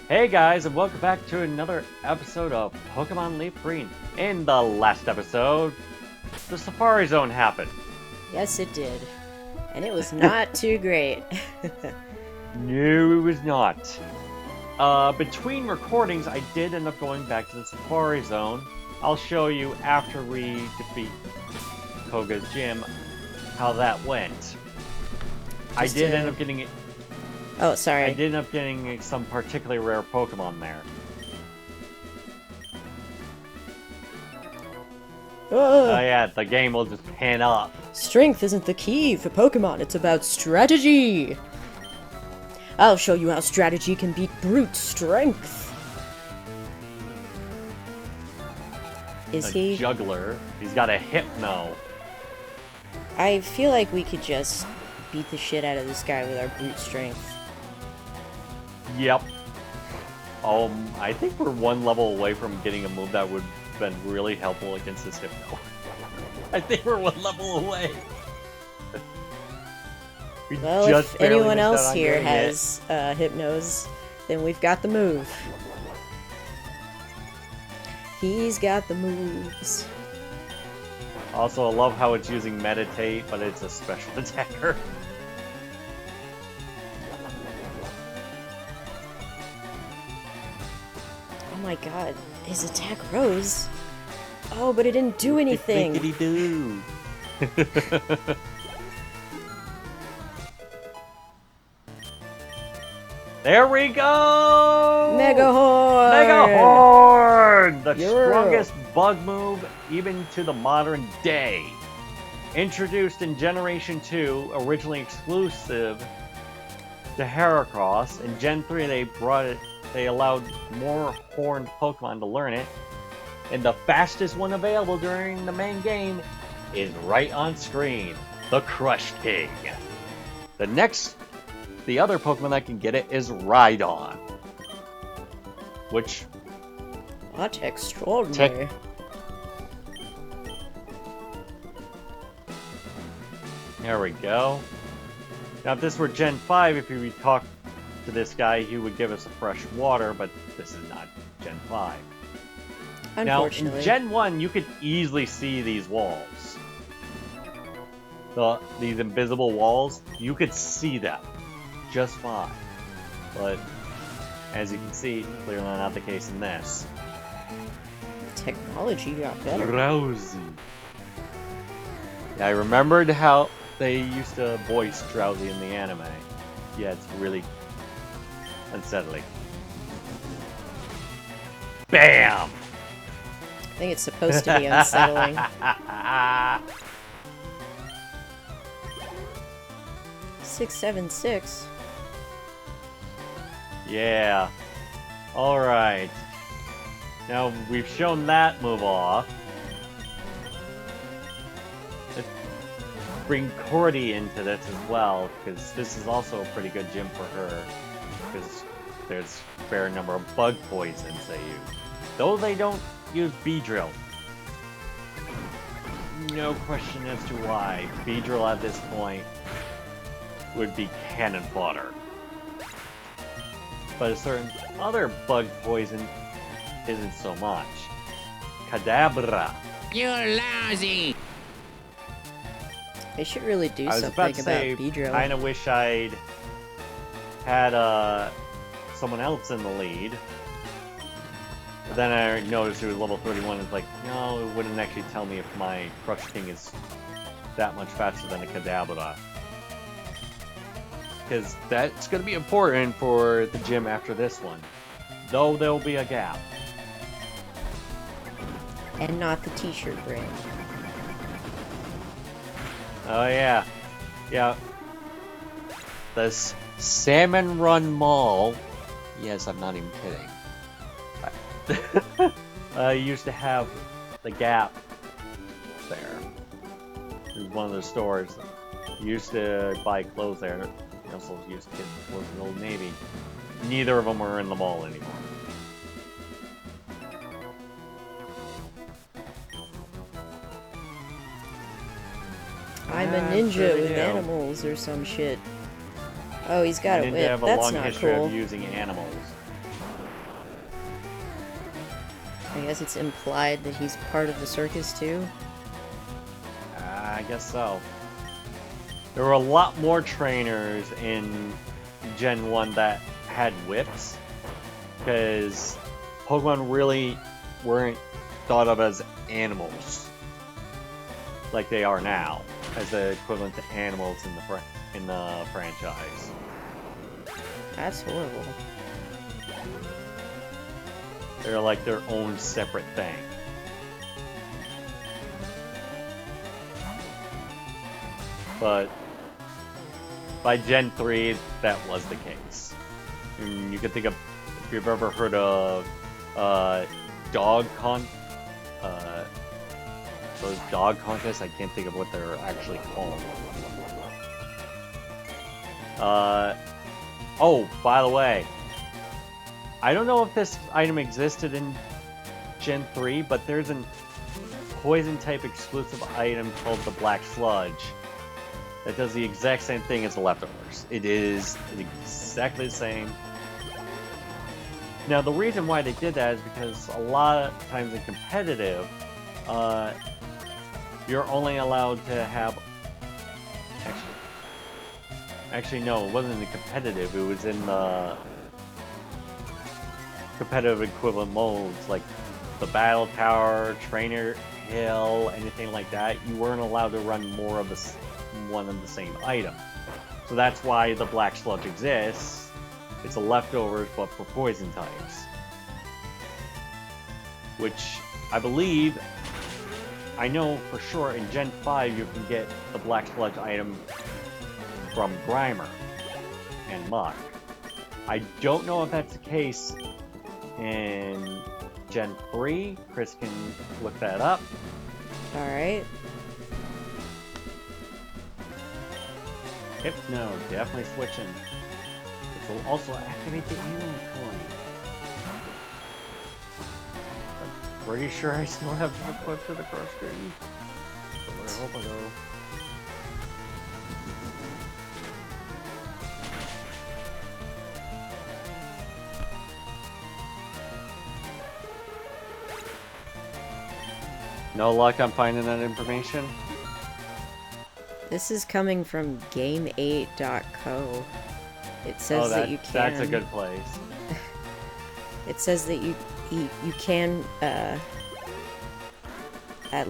Hey guys, and welcome back to another episode of Pokemon LeafGreen. In the last episode, the Safari Zone happened. Yes, it did. And it was not too great. No, it was not. Between recordings, I did end up going back to the Safari Zone. I'll show you after we defeat Koga's gym how that went. I did end up getting it. Oh, sorry. I did end up getting some particularly rare Pokemon there. Oh yeah, the game will just pan up. Strength isn't the key for Pokemon, it's about strategy. I'll show you how strategy can beat brute strength. Is he? Juggler. He's got a Hypno. I feel like we could just beat the shit out of this guy with our brute strength. Yep. I think we're one level away from getting a move that would have been really helpful against this Hypno. I think we're one level away. Well, if anyone else here has Hypnos, then we've got the move. He's got the moves. Also, I love how it's using Meditate, but it's a special attacker. Oh my god, his attack rose. Oh, but it didn't do anything. Diggity-do. There we go! Mega Horn! Mega Horn! The strongest bug move even to the modern day. Introduced in Generation 2, originally exclusive to Heracross. In Gen 3 they allowed more horned Pokemon to learn it. And the fastest one available during the main game is right on screen. The Crush King. The other Pokemon that can get it is Rhydon. Which... What extraordinary. There we go. Now if this were Gen 5, if you talk to this guy, he would give us a fresh water, but this is not Gen 5. Unfortunately. Now, in Gen 1, you could easily see these walls. These invisible walls, you could see them just fine. But, as you can see, clearly not the case in this. Technology got better. Drowsy. Yeah, I remembered how they used to voice Drowsy in the anime. Yeah, it's really unsettling. BAM! I think it's supposed to be unsettling. 676. Yeah. Alright. Now we've shown that move off. Let's bring Cordy into this as well, because this is also a pretty good gym for her. Because there's a fair number of bug poisons they use. Though they don't use Beedrill. No question as to why. Beedrill at this point would be cannon fodder. But a certain other bug poison isn't so much. Kadabra. You're lousy! They should really do I was something about to say, Beedrill. kinda wish I'd had someone else in the lead. But then I noticed it was level 31, it's like, no, it wouldn't actually tell me if my Crush King is that much faster than a Kadabra. Because that's going to be important for the gym after this one. Though there'll be a gap. And not the t-shirt brand. Oh yeah. Yeah. This Salmon Run Mall. Yes, I'm not even kidding. Used to have the Gap there. It was one of the stores. You used to buy clothes there. You also used to get clothes in Old Navy. Neither of them are in the mall anymore. I'm a ninja with animals or some shit. Oh, he's got a whip. Have a That's long not history cool. of using animals. I guess it's implied that he's part of the circus too. I guess so. There were a lot more trainers in Gen 1 that had whips, because Pokemon really weren't thought of as animals like they are now, as the equivalent to animals in the franchise. That's horrible. They're like their own separate thing. But by Gen 3, that was the case. And you can think of, if you've ever heard of those dog contests, I can't think of what they're actually called. Oh, by the way, I don't know if this item existed in Gen 3, but there's a poison type exclusive item called the Black Sludge that does the exact same thing as the leftovers. It is exactly the same. Now, the reason why they did that is because a lot of times in competitive, you're only allowed to have... Actually, no, it wasn't in the competitive. It was in the competitive equivalent modes, like the Battle Tower, Trainer Hill, anything like that. You weren't allowed to run more of one of the same item. So that's why the Black Sludge exists. It's a leftovers, but for poison types. Which, I believe, I know for sure in Gen 5 you can get the Black Sludge item from Grimer and Muck. I don't know if that's the case in Gen 3. Chris can look that up. Alright. Yep, no, definitely switching. This will also activate the inventory. I'm pretty sure I still have the equipped to the cross screen. So where I hope I go. No luck on finding that information? This is coming from game8.co. It says that you can... That's a good place. It says that you can, at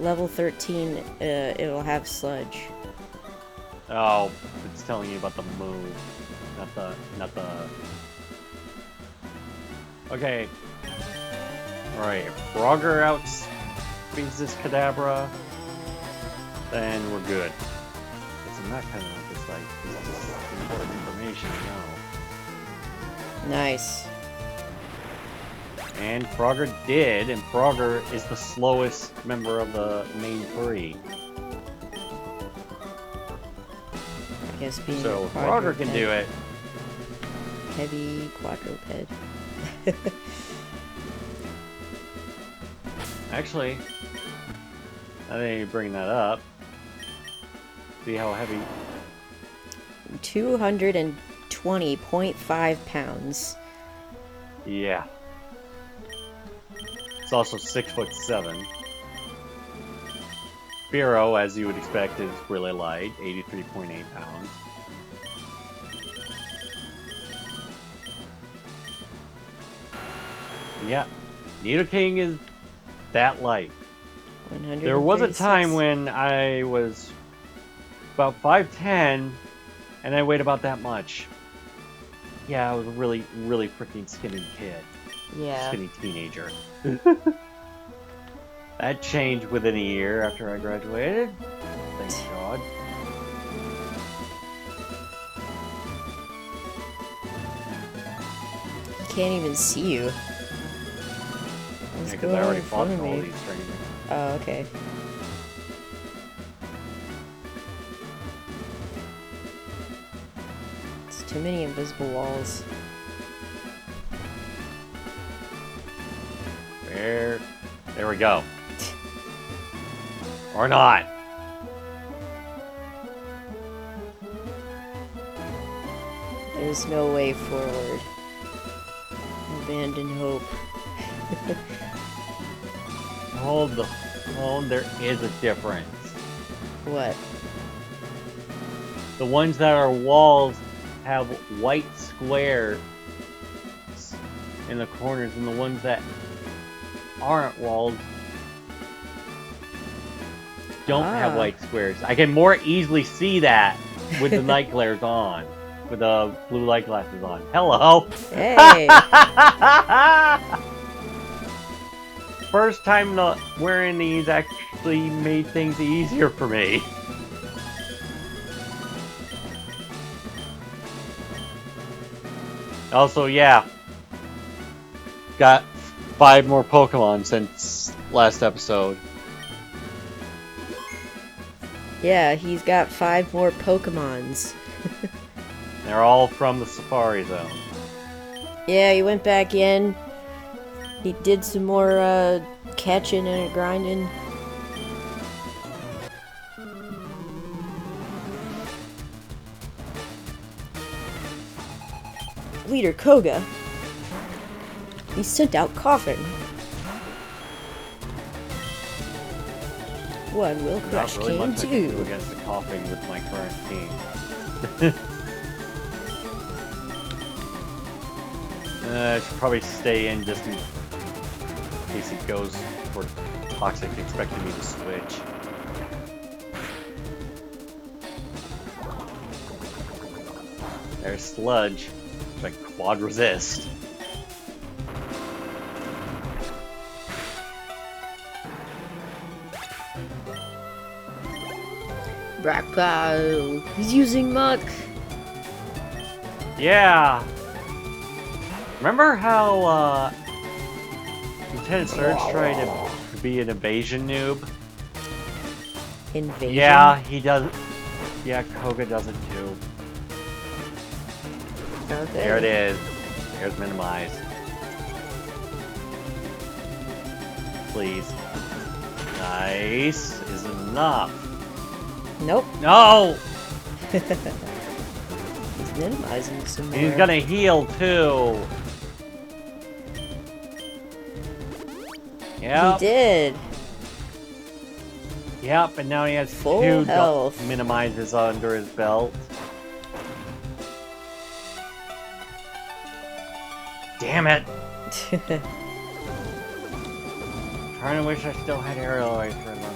level 13, it'll have Sludge. Oh, it's telling you about the move, not the... Okay. Alright, if Frogger outspeeds this Kadabra, then we're good. I'm not kind of like this, like, this is important information, no. Nice. And Frogger did, and Frogger is the slowest member of the main three. I guess being So a Frogger can do it. Heavy quadruped. Actually, I think you bring that up. See how heavy? 220.5 pounds. Yeah. It's also 6'7". Spearow, as you would expect, is really light, 83.8 pounds. Yeah, Nidoking is that light. There was a time when I was about 5'10", and I weighed about that much. Yeah, I was a really, really freaking skinny kid. Yeah. Skinny teenager. That changed within a year after I graduated. Thank God. Can't even see you. Yeah, because I already fought all these trainers. Oh, okay. It's too many invisible walls. There we go. Or not. There's no way forward. Abandon hope. Hold the phone. There is a difference. What? The ones that are walls have white squares in the corners, and the ones that aren't walls don't have white squares. I can more easily see that with the night glares on, with the blue light glasses on. Hello. Hey. First time wearing these actually made things easier for me. Also, yeah, got 5 more Pokemon since last episode. Yeah, he's got 5 more Pokemons. They're all from the Safari Zone. Yeah, he went back in. He did some more catching and grinding. Leader Koga. He sent out coughing. One will crush Not really King much I can do 2. against the coughing with my current team. I should probably stay in just in case it goes for toxic, expecting me to switch. There's Sludge, which I quad resist. Blackpile. He's using Muck. Yeah! Remember how, Lieutenant Surge tried to be an evasion noob? Invasion? Yeah, he does. Yeah, Koga does it too. Okay. There it is. There's minimize. Please. Nice is enough. Nope. No! He's minimizing some more. He's gonna heal too. Yep. He did. Yep, and now he has Full 2 health. minimizes under his belt. Damn it! Trying to wish I still had aerial ice for him now.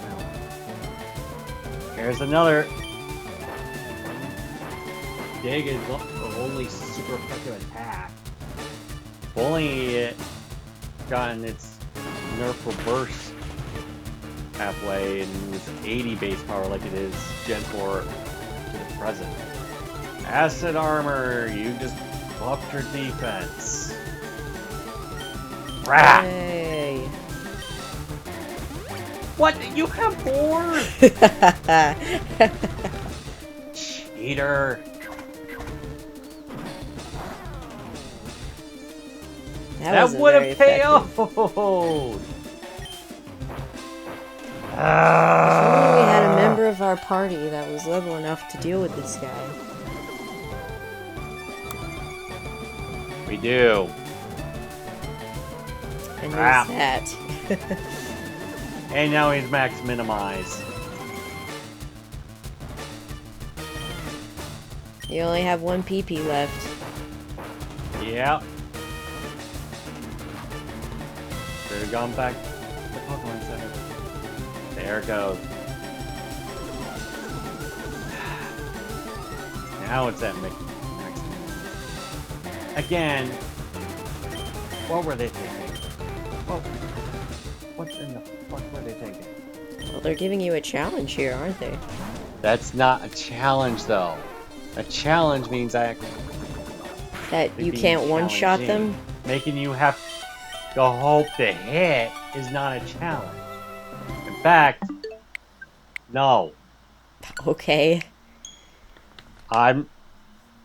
Here's another. Dig is the only super effective attack. If only it gotten its nerf reverse halfway and was 80 base power like it is Gen 4 to the present. Acid armor, you just buffed your defense. Rah! Yay. What? You have 4? Cheater. That wasn't would very have paid effective. off. If only we had a member of our party that was level enough to deal with this guy. We do. And Crap. who's that? And now he's max minimize. You only have 1 PP left. Yep. Should have gone back to the Pokemon Center. There it goes. Now it's at max minimize. Again. What were they thinking? What in the fuck were they thinking? Well, they're giving you a challenge here, aren't they? That's not a challenge, though. A challenge means I That you being can't one-shot challenging. them? Making you have to hope to hit is not a challenge. In fact, no. Okay. I'm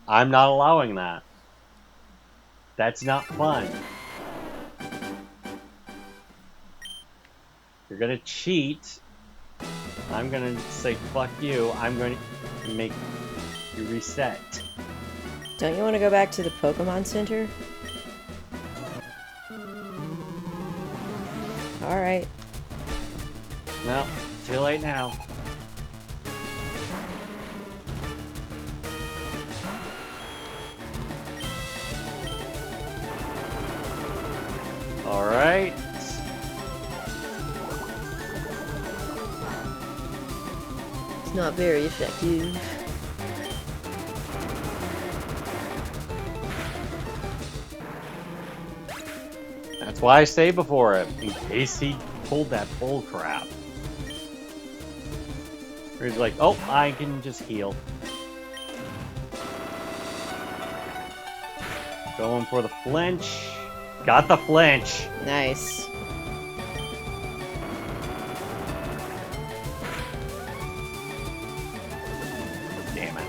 not allowing that. That's not fun. You're gonna cheat. I'm gonna say fuck you. I'm going to make you reset. Don't you want to go back to the Pokemon Center? Alright. No, too late now. Alright. It's not very effective. That's why I stayed before it, in case he pulled that bull crap. Or he's like, oh, I can just heal. Going for the flinch. Got the flinch. Nice. Damn it.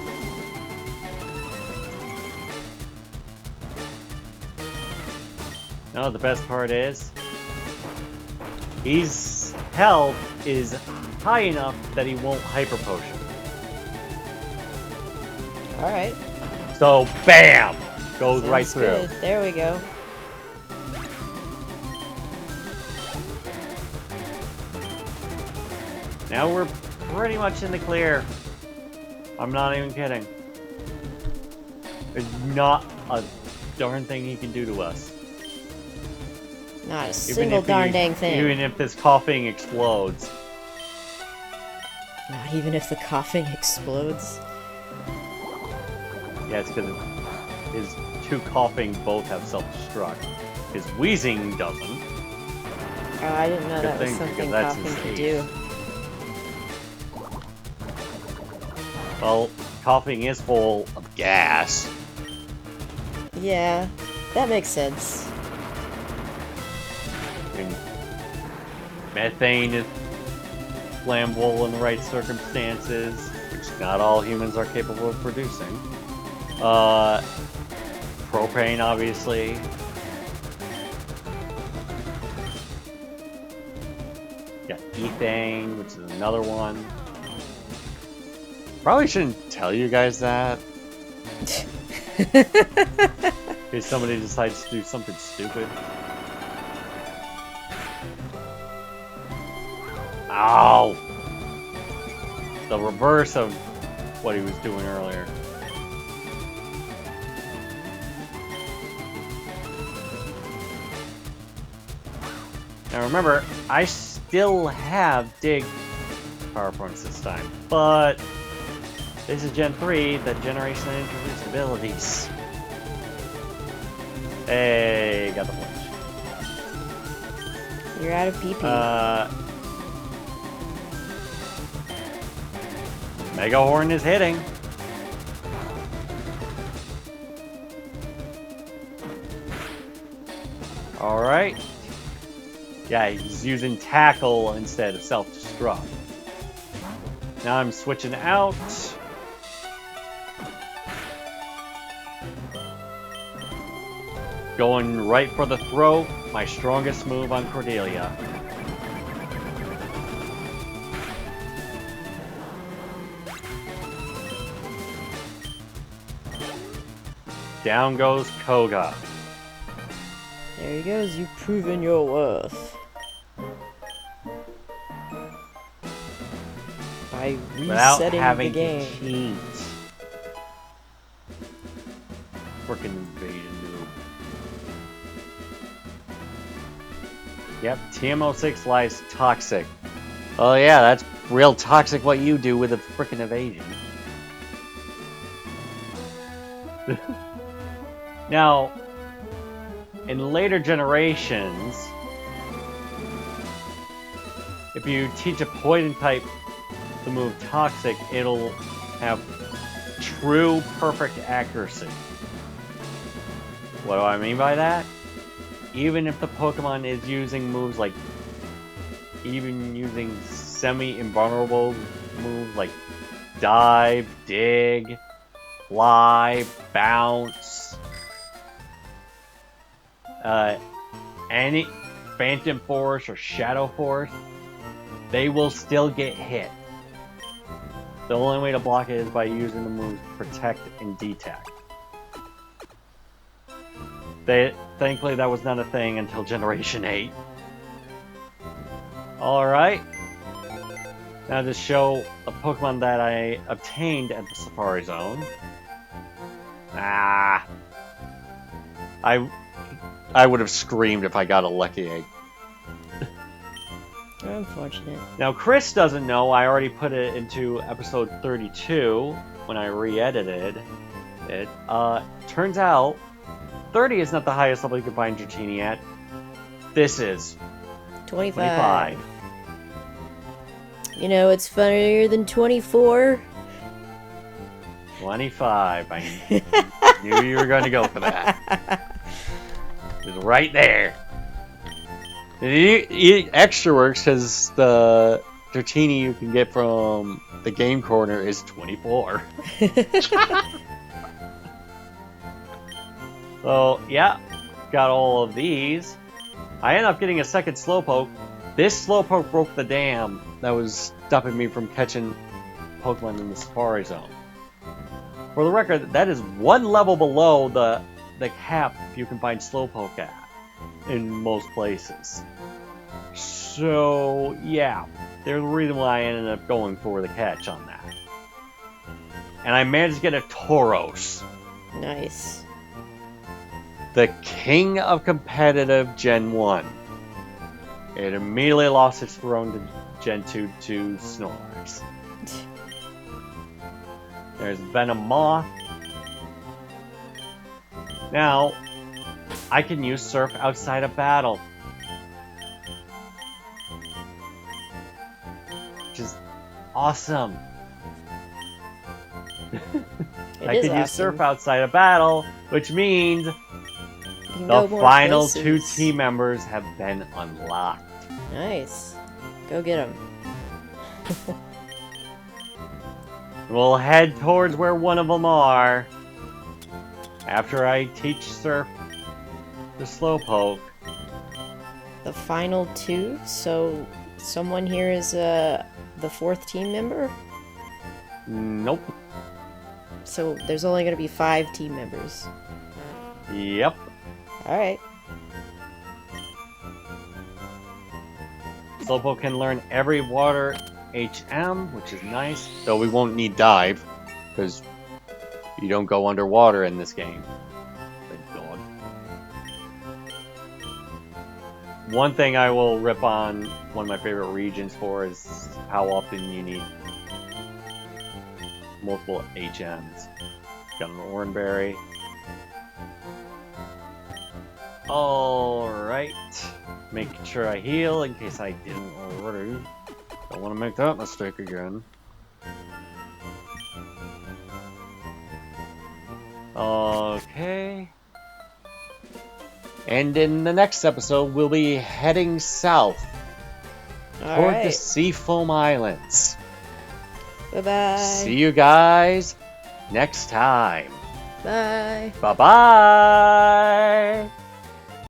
No, the best part is, his health is high enough that he won't hyper potion. Alright. So, bam! Goes right Sounds through. good. There we go. Now we're pretty much in the clear. I'm not even kidding. There's not a darn thing he can do to us. Not a single darn dang thing. Even if this coughing explodes. Not even if the coughing explodes. Yeah, it's because his two coughing both have self-destruct. His wheezing doesn't. Oh, I didn't know Good that was thing, something because that's coughing his could ace. do. Well, coughing is full of gas. Yeah, that makes sense. And methane is flammable in the right circumstances, which not all humans are capable of producing. Propane, obviously. Got ethane, which is another one. Probably shouldn't tell you guys that. In case somebody decides to do something stupid. Ow! The reverse of what he was doing earlier. Now remember, I still have dig power points this time, but this is Gen 3, the generation that introduced abilities. Hey, got the flinch. You're out of PP. Mega Horn is hitting. Alright. Yeah, he's using tackle instead of self-destruct. Now I'm switching out. Going right for the throat, my strongest move on Cordelia. Down goes Koga. There he goes, you've proven your worth. By Without resetting having the game. to cheat. Frickin' invasion noob. Yep, TM06 lies toxic. Oh yeah, that's real toxic what you do with a frickin' evasion. Now, in later generations, if you teach a poison type the move Toxic, it'll have true perfect accuracy. What do I mean by that? Even if the Pokemon is using moves like, even using semi-invulnerable moves like Dive, Dig, Fly, Bounce, any Phantom Force or Shadow Force, they will still get hit. The only way to block it is by using the moves Protect and Detect. Thankfully that was not a thing until Generation 8. Alright. Now to show a Pokemon that I obtained at the Safari Zone. Ah. I would have screamed if I got a Lucky Egg. Unfortunate. Now Chris doesn't know I already put it into episode 32 when I re-edited it. Turns out 30 is not the highest level you can find Dratini at. This is 25. You know, it's funnier than 24. 25. I knew you were going to go for that. It's right there. It extra works because the Dratini you can get from the game corner is 24. So, yeah, got all of these. I ended up getting a second Slowpoke. This Slowpoke broke the dam that was stopping me from catching Pokemon in the Safari Zone. For the record, that is one level below the cap you can find Slowpoke at in most places. So, yeah, there's a reason why I ended up going for the catch on that. And I managed to get a Tauros. Nice. The king of competitive Gen 1. It immediately lost its throne to Gen 2 to Snorlax. There's Venomoth. Now, I can use Surf outside of battle. Which is awesome. I can use Surf outside of battle, which means the final two team members have been unlocked. Nice. Go get them. We'll head towards where one of them are. After I teach Surf the Slowpoke. The final two? So someone here is the fourth team member? Nope. So there's only going to be 5 team members. Yep. Alright. Slowpoke can learn every water HM, which is nice. Though we won't need dive, because you don't go underwater in this game. Thank God. One thing I will rip on one of my favorite regions for is how often you need multiple HMs. Got an Oranberry. Alright. Making sure I heal in case I didn't already. Don't want to make that mistake again. Okay. And in the next episode, we'll be heading south toward the Seafoam Islands. Bye-bye. See you guys next time. Bye. Bye-bye.